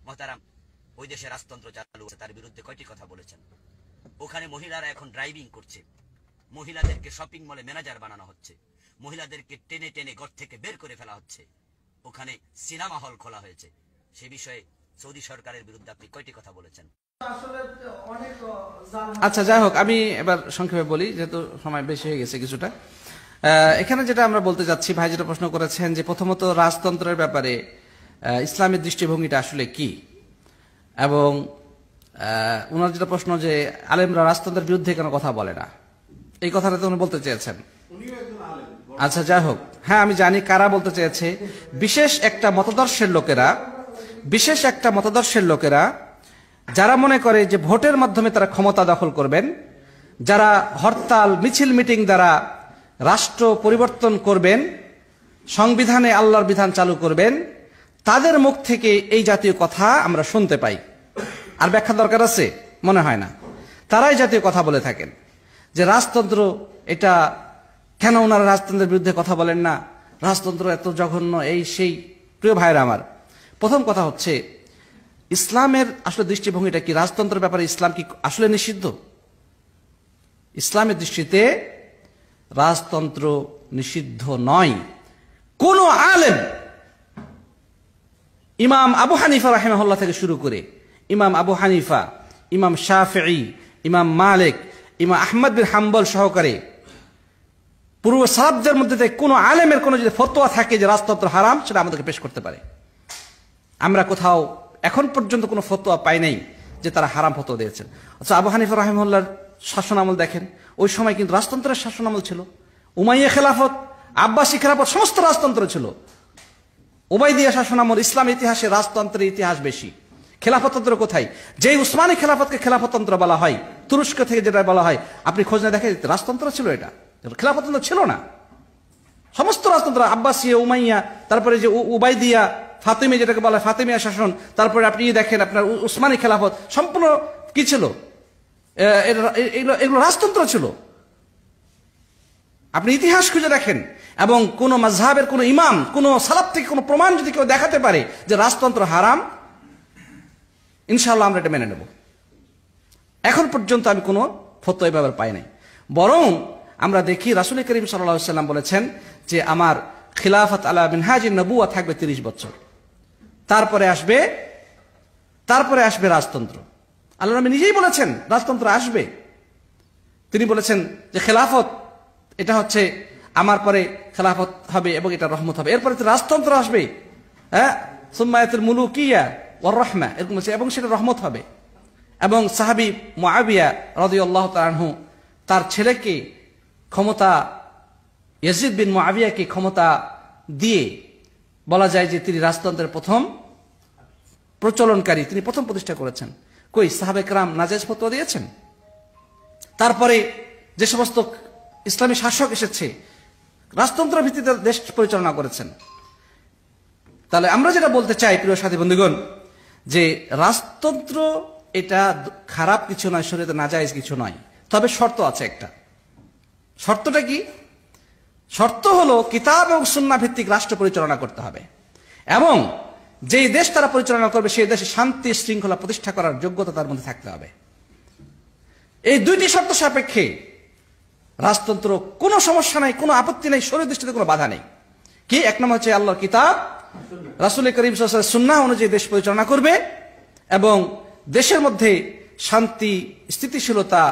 মহতারাম, ওই দেশে রাজতন্ত্র চালু আছে, তার বিরুদ্ধে কয়টি কথা বলেছেন? ওখানে মহিলারা এখন ড্রাইভিং করছে, মহিলাদেরকে শপিং মলে ম্যানেজার বানানো হচ্ছে, মহিলাদেরকে টেনে টেনে ঘর থেকে বের করে ফেলা হচ্ছে, ওখানে সিনেমা হল খোলা হয়েছে। সে বিষয়ে সৌদি সরকারের বিরুদ্ধে আপনি কয়টি কথা বলেছেন? আচ্ছা, যাই হোক, আমি এবার সংক্ষেপে বলি, যেহেতু সময় বেশি হয়ে গেছে কিছুটা। এখানে যেটা আমরা বলতে যাচ্ছি, ভাই যেটা প্রশ্ন করেছেন যে প্রথমত রাজতন্ত্রের ব্যাপারে ইসলামের দৃষ্টিভঙ্গিটা আসলে কি, এবং ওনার যেটা প্রশ্ন যে আলেমরা রাজতন্ত্রের বিরুদ্ধে কেন কথা বলে না, এই কথাটা তো উনি বলতে চেয়েছেন। আচ্ছা, যাই হোক, হ্যাঁ আমি জানি কারা বলতে চেয়েছে। বিশেষ একটা মতদর্শের লোকেরা যারা মনে করে যে ভোটের মাধ্যমে তারা ক্ষমতা দখল করবেন, যারা হরতাল মিছিল মিটিং দ্বারা রাষ্ট্র পরিবর্তন করবেন, সংবিধানে আল্লাহর বিধান চালু করবেন, তাদের মুখ থেকে এই জাতীয় কথা আমরা শুনতে পাই। আর ব্যাখ্যা দরকার আছে? মনে হয় না। তারাই জাতীয় কথা বলে থাকেন যে রাজতন্ত্র, এটা কেন ওনারা রাজতন্ত্রের বিরুদ্ধে কথা বলেন না, রাজতন্ত্র এত জঘন্য, এই সেই। প্রিয় ভাইরা আমার, প্রথম কথা হচ্ছে ইসলামের আসলে দৃষ্টিভঙ্গিটা কি? রাজতন্ত্রের ব্যাপারে ইসলাম কি আসলে নিষিদ্ধ? ইসলামের দৃষ্টিতে রাজতন্ত্র নিষিদ্ধ নয়। কোন আলেম, ইমাম আবু হানিফা রাহিমাহুল্লাহ থেকে শুরু করে ইমাম আবু হানিফা, ইমাম শাফিঈ, ইমাম মালিক, ইমাম আহমদ বিন হাম্বল সহকারে পূর্ব সাহাবদের মধ্যে কোন আলেমের কোন যদি ফতোয়া থাকে যে রাজতন্ত্র হারাম, সেটা আমাদেরকে পেশ করতে পারে। আমরা কোথাও এখন পর্যন্ত কোনো ফতোয়া পাই নাই যে তারা হারাম ফতোয়া দিয়েছেন। আচ্ছা, আবু হানিফা রাহিমাহুল্লাহর শাসন আমল দেখেন, ওই সময় কিন্তু রাজতন্ত্রের শাসন আমল ছিল। উমাইয়া খেলাফত, আব্বাসী খেলাফত, সমস্ত রাজতন্ত্র ছিল। ওবাইদিয়া শাসন আমল, ইসলাম ইতিহাসে রাজতন্ত্রের ইতিহাস বেশি। খেলাফতন্ত্র কোথায়? যেই উসমানী খেলাফতকে খেলাফতন্ত্র বলা হয়, তুরস্ক থেকে যেটা বলা হয়, আপনি খোঁজ না দেখে রাজতন্ত্র ছিল, এটা খেলাফতন্ত্র ছিল না। সমস্ত রাজতন্ত্র, আব্বাসিয়া, উমাইয়া, তারপরে যে উবাইদিয়া, ফাতেমি যেটাকে বলা হয় ফাতেমিয়া শাসন, তারপরে আপনি দেখেন আপনার উসমানী খেলাফত, সম্পূর্ণ কি ছিল? এগুলো রাজতন্ত্র ছিল। আপনি ইতিহাস খুঁজে দেখেন, এবং কোন মাযহাবের কোন ইমাম, কোন সালাফ থেকে কোন প্রমাণ যদি কেউ দেখাতে পারে যে রাজতন্ত্র হারাম, ইনশাআল্লাহ আমরা এটা মেনে নেব। এখন পর্যন্ত আমি কোনো ফতোয়া এভাবে পাই নাই। বরং আমরা দেখি রাসূল করিম সাল্লাল্লাহু আলাইহি ওয়াসাল্লাম বলেছেন যে আমার খিলাফত আলা মিনহাজিন নবুওয়া থাকবে 30 বছর, তারপরে আসবে রাজতন্ত্র। আল্লাহর নবী নিজেই বলেছেন রাজতন্ত্র আসবে। তিনি বলেছেন যে খেলাফত এটা হচ্ছে আমার পরে খেলাফত হবে এবং এটা রহমত হবে, এরপরে রাজতন্ত্র আসবে, হ্যাঁ, সুম্মায়াতুল মুলুকিয়া ওয়ার রাহমা, এরকম আছে, এবং সেটা রহমত হবে। এবং সাহাবী মুআবিয়া রাদিয়াল্লাহু তাআলা আনহু তার ছেলেকে ক্ষমতা, ইয়াজিদ বিন মুআবিয়াকে ক্ষমতা দিয়ে বলা যায় যে তিনি রাজতন্ত্রের প্রথম প্রচলনকারী, তিনি প্রথম প্রতিষ্ঠা করেছেন। কই সাহাবে কেরাম নাজায়েজ ফতোয়া দিয়েছেন? তারপরে যে সমস্ত ইসলামী শাসক এসেছে রাজতন্ত্র ভিত্তিতে দেশ পরিচালনা করেছেন। তাহলে আমরা যেটা বলতে চাই প্রিয় সাথী বন্ধুগণ, যে রাজতন্ত্র এটা খারাপ কিছু নয়, শরীয়তে নাজায়েজ কিছু নয়, তবে শর্ত আছে একটা। শর্তটা কি? শর্ত হলো কিতাব এবং সুন্নাহ ভিত্তিক রাষ্ট্র পরিচালনা করতে হবে, এবং যেই দেশ তারা পরিচালনা করবে সেই দেশে শান্তি শৃঙ্খলা প্রতিষ্ঠা করার যোগ্যতা তার মধ্যে থাকতে হবে। এই দুইটি শর্ত সাপেক্ষে রাজতন্ত্র কোনো সমস্যা নাই, কোনো আপত্তি নেই, শরীয়ত দৃষ্টিতে কোনো বাধা নেই। কি? এক নম্বর হচ্ছে আল্লাহর কিতাব, রাসূল করিম সাল্লাল্লাহু আলাইহি ওয়াসাল্লাম সুন্নাহ অনুযায়ী দেশ পরিচালনা করবে, এবং দেশের মধ্যে শান্তি, স্থিতিশীলতা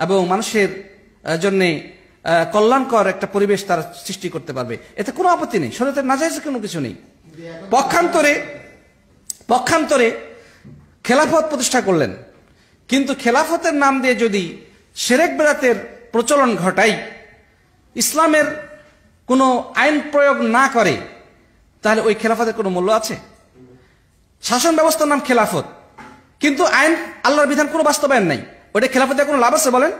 এবং মানুষের জন্য কল্যাণকর একটা পরিবেশ তারা সৃষ্টি করতে পারবে, এতে কোনো আপত্তি নেই, শরীয়তের নাজায়েজ কোনো কিছু নেই। পক্ষান্তরে খেলাফত প্রতিষ্ঠা করলেন, কিন্তু খেলাফতের নাম দিয়ে যদি শিরক বিদআতের প্রচলন ঘটাই, ইসলামের কোনো আইন প্রয়োগ না করে, তাহলে ওই খেলাফতের কোনো মূল্য আছে? শাসন ব্যবস্থার নাম খেলাফত, কিন্তু আইন আল্লাহর বিধান কোনো বাস্তবায়ন নাই, ওইটা খেলাফতের কোনো লাভ আছে বলেন?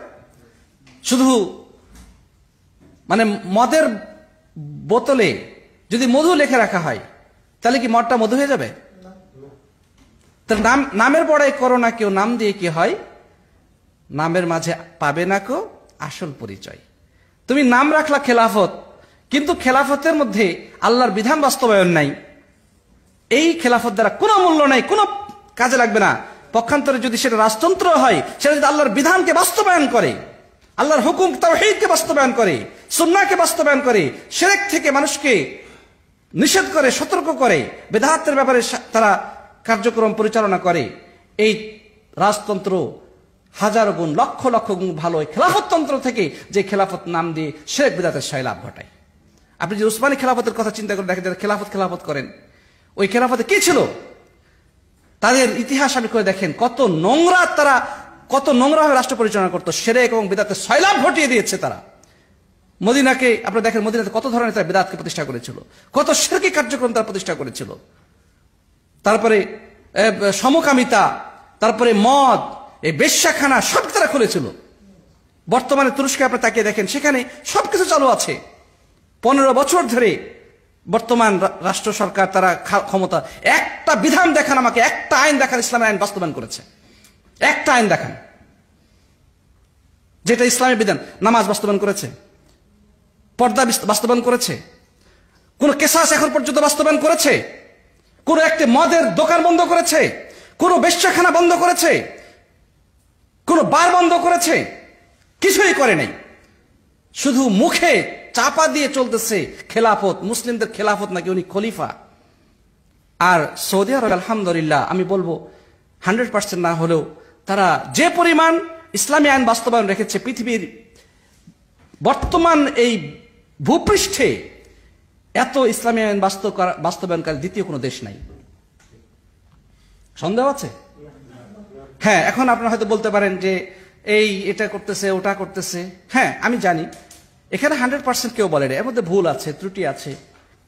শুধু মানে মদের বোতলে যদি মধু লিখে রাখা হয়, তাহলে কি মদটা মধু হয়ে যাবে? তাহলে নামের বড়াই করো না কেউ, নাম দিয়ে কি হয়? নামের মাঝে পাবে না কেউ আসল পরিচয়। তুমি নাম রাখলা খেলাফত, কিন্তু খেলাফতের মধ্যে আল্লাহর বিধান বাস্তবায়ন নাই, এই খেলাফত দ্বারা কোনো মূল্য নাই, কোনো কাজে লাগবে না। পক্ষান্তরে যদি সেটা রাজতন্ত্র হয়, সেটা যদি আল্লাহর বিধানকে বাস্তবায়ন করে, আল্লাহর হুকুম তাওহীদকে বাস্তবায়ন করে, সুন্নাহকে বাস্তবায়ন করে, শিরক থেকে মানুষকে নিষেধ করে, সতর্ক করে, বেদাতের ব্যাপারে তারা কার্যক্রম পরিচালনা করে, এই রাজতন্ত্র হাজারো গুণ, লক্ষ লক্ষ গুণ ভালো খেলাফততন্ত্র থেকে, যে খেলাফত নাম দিয়ে শিরক বিদআতের সয়লাভ ঘটায়। আপনি যে উসমানী খেলাফতের কথা চিন্তা করে দেখেন, যারা খেলাফত করেন, ওই খেলাফতে কি ছিল, তাদের ইতিহাস আপনি করে দেখেন, কত নোংরাভাবে রাষ্ট্র পরিচালনা করতো, শিরক এবং বিদআতের সয়লাভ ঘটিয়ে দিয়েছে তারা। মদিনাকে আপনি দেখেন, মদিনাতে কত ধরনের তারা বিদআতকে প্রতিষ্ঠা করেছিল, কত শিরকি কার্যক্রম তারা প্রতিষ্ঠা করেছিল। তারপরে সমকামিতা, তারপরে মদ, এই বেশ্যাখানা সব তারা খুলেছিল। বর্তমানে তুরস্কে আপনি তাকিয়ে দেখেন, সেখানে সবকিছু চালু আছে। 15 বছর ধরে বর্তমান রাষ্ট্র সরকার, তারা ক্ষমতা, একটা বিধান দেখান আমাকে, একটা আইন দেখান ইসলামের আইন বাস্তবায়ন করেছে, একটা আইন দেখান যেটা ইসলামের বিধান। নামাজ বাস্তবায়ন করেছে, পর্দা বাস্তবায়ন করেছে, কোন কেসাস এখন পর্যন্ত বাস্তবায়ন করেছে, কোন একটি মদের দোকান বন্ধ করেছে, কোন বেশ্যাখানা বন্ধ করেছে, কোন বার বন্ধ করেছে? কিছুই করে নাই। শুধু মুখে চাপা দিয়ে চলতেছে খেলাফত, মুসলিমদের খেলাফত নাকি উনি খলিফা। আর সৌদি আরব আলহামদুলিল্লাহ, আমি বলবো 100% না হলেও তারা যে পরিমাণ ইসলামী আইন বাস্তবায়ন রেখেছে, পৃথিবীর বর্তমান এই ভূপৃষ্ঠে এত ইসলামী আইন বাস্তবায়নকারী দ্বিতীয় কোনো দেশ নাই। সন্দেহ আছে? হ্যাঁ, এখন আপনারা হয়তো বলতে পারেন যে এই এটা করতেছে, ওটা করতেছে। হ্যাঁ, আমি জানি এখানে 100% কেউ বলে না, এর মধ্যে ভুল আছে, ত্রুটি আছে,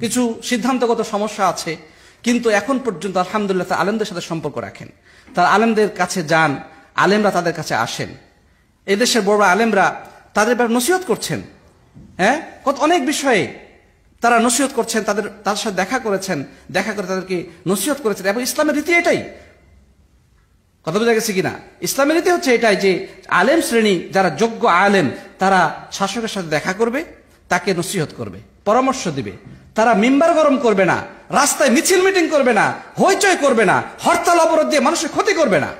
কিছু সিদ্ধান্তগত সমস্যা আছে। কিন্তু এখন পর্যন্ত আলহামদুলিল্লাহ তারা আলেমদের সাথে সম্পর্ক রাখেন, তারা আলেমদের কাছে যান, আলেমরা তাদের কাছে আসেন, এদেশের বড় আলেমরা তাদের ব্যাপারে নসিহত করছেন। হ্যাঁ, অনেক বিষয়ে তারা নসিহত করছেন, তাদের সাথে দেখা করেছেন, দেখা করে তাদেরকে নসিহত করেছেন। এবং ইসলামের রীতি এটাই, কথা বোঝা গেছে কিনা? ইসলামের রীতি হচ্ছে এটাই যে আলেম শ্রেণী, যারা যোগ্য আলেম, তারা শাসকের সাথে দেখা করবে, তাকে নসিহত করবে, পরামর্শ দিবে। তারা মিম্বার গরম করবে না, রাস্তায় মিছিল মিটিং করবে না, হইচই করবে না, হরতাল অবরোধ দিয়ে মানুষের ক্ষতি করবে না।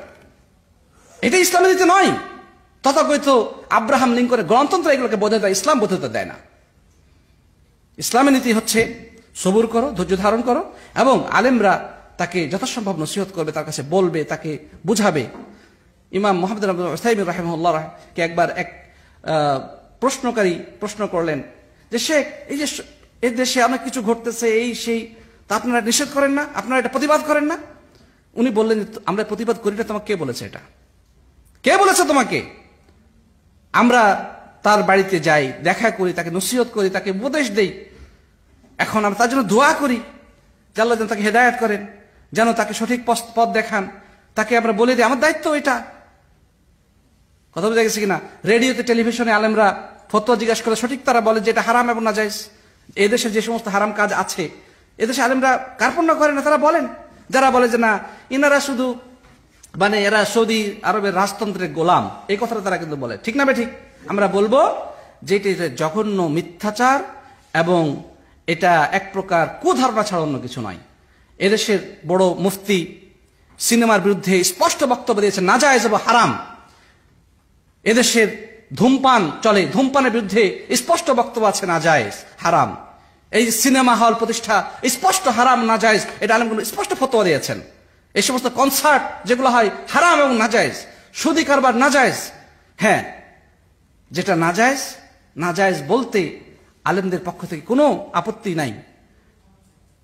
এটা ইসলামের রীতি নয়। তথাকথিত আব্রাহাম লিঙ্কনের গণতন্ত্র এগুলোকে বোঝাতে, ইসলাম বোঝাতে দেয় না। ইসলামের নীতি হচ্ছে সবুর করো, ধৈর্য ধারণ করো, এবং আলেমরা তাকে যথাসম্ভব নসিহত করবে, তার কাছে বলবে, তাকে বুঝাবে। ইমাম মুহাম্মদ ইবনে উসাইমিন রাহিমাহুল্লাহ কে একবার এক প্রশ্নকারী প্রশ্ন করলেন যে শেখ, এই যে এই দেশে অনেক কিছু ঘটতেছে, এই সেই, তা আপনারা নিষেধ করেন না, আপনারা এটা প্রতিবাদ করেন না? উনি বললেন, আমরা প্রতিবাদ করি না, তোমাকে কে বলেছে? এটা কে বলেছে তোমাকে? আমরা তার বাড়িতে যাই, দেখা করি, তাকে নসিহত করি, তাকে উপদেশ দেই। এখন আমরা তার জন্য দোয়া করি যে আল্লাহ যেন তাকে হেদায়েত করেন, যেন তাকে সঠিক পথ দেখান, তাকে আমরা বলে দিই, আমার দায়িত্ব এটা। কথা বোঝা গেছে কিনা? রেডিওতে, টেলিভিশনে আলেমরা ফতোয়া জিজ্ঞাসা করে সঠিক তারা বলে যে এটা হারাম এবং নাজায়েজ। এদেশে যে সমস্ত হারাম কাজ আছে, এদেশে আলেমরা কার্পণ্য করেন না, তারা বলেন। যারা বলে যে না, ইনারা শুধু মানে এরা সৌদি আরবের রাজতন্ত্রের গোলাম, এই কথাটা তারা কিন্তু বলে। ঠিক না বে ঠিক? আমরা বলবো যে এটা জঘন্য মিথ্যাচার এবং এটা এক প্রকার কুধারণা ছাড়া অন্য কিছু নয়। এদেশের বড় মুফতি সিনেমার বিরুদ্ধে স্পষ্ট বক্তব্য দিয়েছে, নাজায়েজ এবং হারাম। এদেশের ধূমপান চলে, ধূমপানের বিরুদ্ধে স্পষ্ট বক্তব্য আছে, নাজায়েজ, হারাম। এই সিনেমা হল প্রতিষ্ঠা স্পষ্ট হারাম, নাজায়েজ, এটা আলেমগুলো স্পষ্ট ফতোয়া দিয়েছেন। এই সমস্ত কনসার্ট যেগুলো হয় হারাম এবং নাজায়েজ, সুদি কারবার নাজায়েজ। হ্যাঁ, যেটা নাজায়েজ, নাজায়েজ বলতে আলেমদের পক্ষ থেকে কোনো আপত্তি নাই।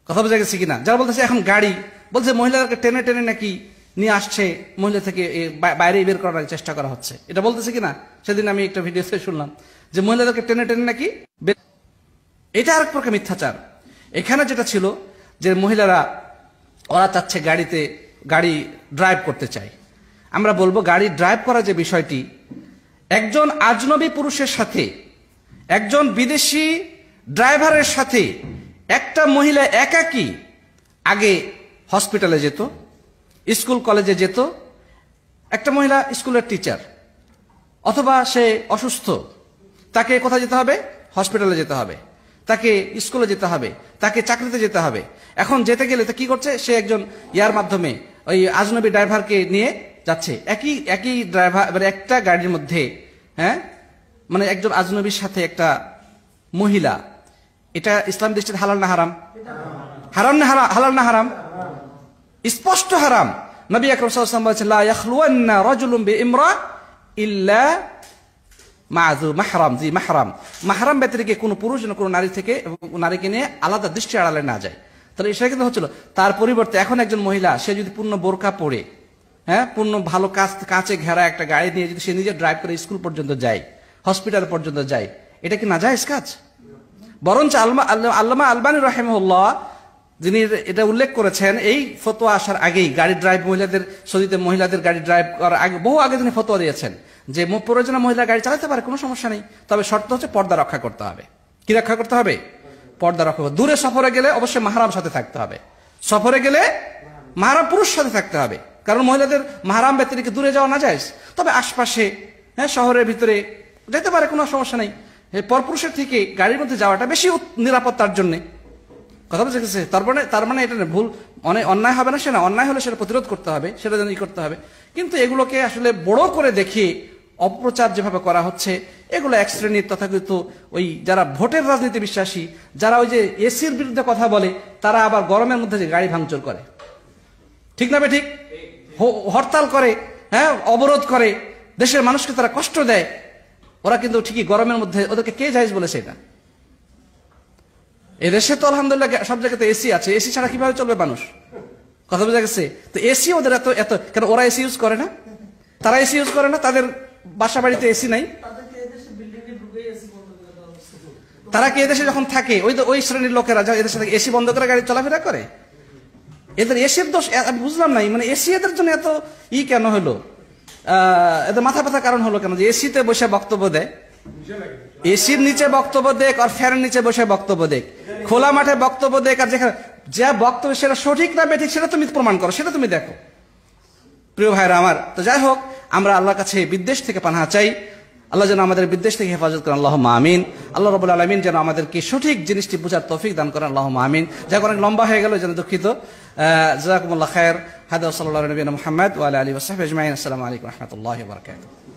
কথা বোঝা গেছে কিনা? যারা বলতেছে এখন গাড়ি, বলছে মহিলাদেরকে টেনে টেনে নাকি নিয়ে আসছে, মহিলা থেকে বাইরে বের করার চেষ্টা করা হচ্ছে, এটা বলতেছে কিনা? সেদিন আমি একটা ভিডিওতে শুনলাম যে মহিলাদেরকে টেনে টেনে নাকি, এটা আর এক প্রকার মিথ্যাচার। এখানে যেটা ছিল যে মহিলারা ওরা চাচ্ছে গাড়ি ড্রাইভ করতে চায়। আমরা বলবো গাড়ি ড্রাইভ করা যে বিষয়টি, একজন আজনবী পুরুষের সাথে একজন বিদেশি ড্রাইভারের সাথে একটা মহিলা একাকী আগে হসপিটালে যেত, স্কুল কলেজে যেত। একটা মহিলা স্কুলের টিচার অথবা সে অসুস্থ, তাকে কোথায় যেতে হবে? হসপিটালে যেতে হবে, তাকে স্কুলে যেতে হবে, তাকে চাকরিতে যেতে হবে। এখন যেতে গেলে তো কি করছে, সে একজন ইয়ার মাধ্যমে ওই আজনবী ড্রাইভারকে নিয়ে যাচ্ছে, একই ড্রাইভার, মানে একটা গাড়ির মধ্যে, হ্যাঁ, মানে একজন আজনবীর সাথে একটা মহিলা, এটা ইসলাম দৃষ্টিতে হালাল না হারাম? হারাম না হালাল না হারাম? স্পষ্ট হারাম। নবী আকরাম সাল্লাল্লাহু আলাইহি ওয়াসাল্লাম বলেছেন, লা ইয়াখলুওয়ান্না রাজুলুন বিইমরা ইল্লা মা'যু মাহরাম, জি মাহরাম, মাহরাম ব্যতিরেকে কোনো পুরুষ যেন কোনো নারী থেকে, নারীকে নিয়ে আলাদা দৃষ্টি আড়ালে না যায়। তাহলে সেটা কিন্তু হচ্ছিল। তার পরিবর্তে এখন একজন মহিলা, সে যদি পূর্ণ বোরকা পরে, হ্যাঁ, পূর্ণ ভালো কাঁচে ঘেরা একটা গাড়ি নিয়ে যদি সে নিজে ড্রাইভ করে স্কুল পর্যন্ত যায়, হসপিটাল পর্যন্ত যায়, এটা কি নাজায়েজ কাজ? বরঞ্চ আল্লামা আলবানী রাহিমাহুল্লাহ, যিনি এটা উল্লেখ করেছেন, এই ফতোয়া আসার আগেই গাড়ি ড্রাইভ, মহিলাদের সৌদিতে মহিলাদের গাড়ি ড্রাইভ করার আগে, বহু আগে তিনি ফতোয়া দিয়েছেন যে প্রয়োজনে মহিলা গাড়ি চালাতে পারে, কোনো সমস্যা নেই, তবে শর্ত হচ্ছে পর্দা রক্ষা করতে হবে। কি রক্ষা করতে হবে? পর্দা রক্ষা করতে। দূরে সফরে গেলে অবশ্যই মাহরাম সাথে থাকতে হবে। সফরে গেলে মাহরাম পুরুষ সাথে থাকতে হবে, কারণ মহিলাদের মাহরাম ব্যতিরেকে দূরে যাওয়া না যায়। তবে আশপাশে, হ্যাঁ, শহরের ভিতরে যেতে পারে, কোনো সমস্যা নেই। পরপুরুষের থেকে গাড়ির মধ্যে যাওয়াটা বেশি নিরাপত্তার জন্য। কথা বুঝে গেছে? তার মানে এটা ভুল, অনেক অন্যায় হবে না, সেটা অন্যায় হলে সেটা প্রতিরোধ করতে হবে, সেটা যেন করতে হবে। কিন্তু এগুলোকে আসলে বড় করে দেখিয়ে অপপ্রচার যেভাবে করা হচ্ছে, এগুলো এক শ্রেণীর তথাকথিত ওই যারা ভোটের রাজনীতি বিশ্বাসী, যারা ওই যে এসির বিরুদ্ধে কথা বলে, তারা আবার গরমের মধ্যে যে গাড়ি ভাঙচুর করে, ঠিক না? ঠিক, হরতাল করে, হ্যাঁ, অবরোধ করে, দেশের মানুষকে তারা কষ্ট দেয়, ওরা কিন্তু ঠিকই গরমের মধ্যে, ওদেরকে কে জায়েজ বলেছে? এটা এদেশে তো আলহামদুলিল্লাহ সব জায়গাতে এসি আছে, এসি ছাড়া কিভাবে চলবে মানুষ? কথা বোঝা গেছে? তো এসি ওদের এত কেন? ওরা এসি ইউজ করে না? তারা এসি ইউজ করে না? তাদের বাসা বাড়িতে এসি নাই? তারা কি এদেশে যখন থাকে, ওই শ্রেণীর লোকেরা এদেশে থাকে, এসি বন্ধ করে গাড়ি চলাফেরা করে? এদের এসির দোষ আমি বুঝলাম নাই, মানে এসি এদের জন্য এত কেন হলো? এদের মাথা ব্যথার কারণ হলো কেন যে এসিতে বসে বক্তব্য দেয়? এসির নিচে বক্তব্য দেখ আর ফ্যানের নিচে বসে বক্তব্য দেখ, খোলা মাঠে বক্তব্য দেখ, আর যেখানে যা বক্তব্য সেটা সঠিক না বেঠিক সেটা তুমি প্রমাণ করো, সেটা তুমি দেখো। প্রিয় ভাইরা আমার, তো যাই হোক, আমরা আল্লাহর কাছে বিদ্বেষ থেকে পানাহা চাই। আল্লাহ যেন আমাদের বিদ্বেষ থেকে হেফাজত করেন, আল্লাহুম্মা আমিন। আল্লাহ রাব্বুল আলামিন যেন আমাদেরকে সঠিক জিনিসটি বোঝার তৌফিক দান করেন, আল্লাহুম্মা আমিন। যা অনেক লম্বা হয়ে গেল, যেন দুঃখিত। জাযাকুমুল্লাহ খায়র। হাদা সাল্লাল্লাহু আলা নবিয়িনা মুহাম্মদ ওয়া আলা আলিহি ওয়া সাহবিহি আজমাইন। আসসালামু আলাইকুম ওয়া রাহমাতুল্লাহি ওয়া বারাকাতুহু।